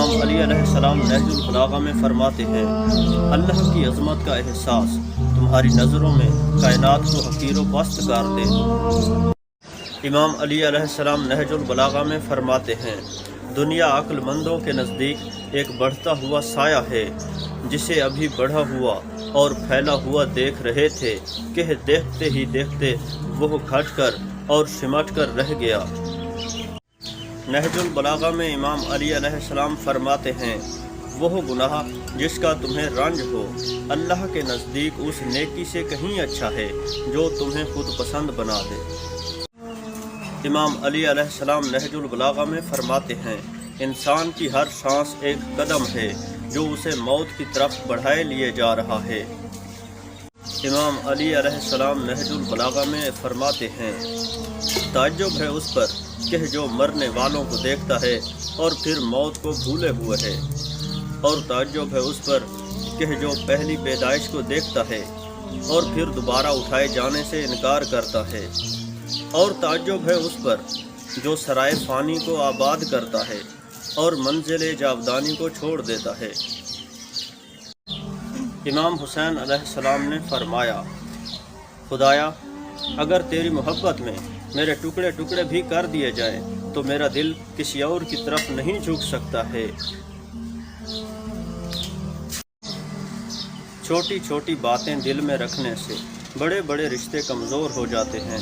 امام علی علیہ السلام نہج البلاغہ میں فرماتے ہیں، اللہ کی عظمت کا احساس تمہاری نظروں میں کائنات کو حقیر و پست کر دے۔ امام علی علیہ السلام نہج البلاغہ میں فرماتے ہیں، دنیا عقل مندوں کے نزدیک ایک بڑھتا ہوا سایہ ہے جسے ابھی بڑھا ہوا اور پھیلا ہوا دیکھ رہے تھے کہ دیکھتے ہی دیکھتے وہ گھٹ کر اور سمٹ کر رہ گیا۔ نہج البلاغہ میں امام علی علیہ السلام فرماتے ہیں، وہ گناہ جس کا تمہیں رنج ہو اللہ کے نزدیک اس نیکی سے کہیں اچھا ہے جو تمہیں خود پسند بنا دے۔ امام علی علیہ السلام نہج البلاغہ میں فرماتے ہیں، انسان کی ہر سانس ایک قدم ہے جو اسے موت کی طرف بڑھائے لیے جا رہا ہے۔ امام علی علیہ السلام نہج البلاغہ میں فرماتے ہیں، تعجب ہے اس پر کہ جو مرنے والوں کو دیکھتا ہے اور پھر موت کو بھولے ہوئے ہے، اور تعجب ہے اس پر کہ جو پہلی پیدائش کو دیکھتا ہے اور پھر دوبارہ اٹھائے جانے سے انکار کرتا ہے، اور تعجب ہے اس پر جو سرائے فانی کو آباد کرتا ہے اور منزل جاودانی کو چھوڑ دیتا ہے۔ امام حسین علیہ السلام نے فرمایا، خدایا اگر تیری محبت میں میرے ٹکڑے ٹکڑے بھی کر دیے جائیں تو میرا دل کسی اور کی طرف نہیں جھک سکتا ہے۔ چھوٹی چھوٹی باتیں دل میں رکھنے سے بڑے بڑے رشتے کمزور ہو جاتے ہیں۔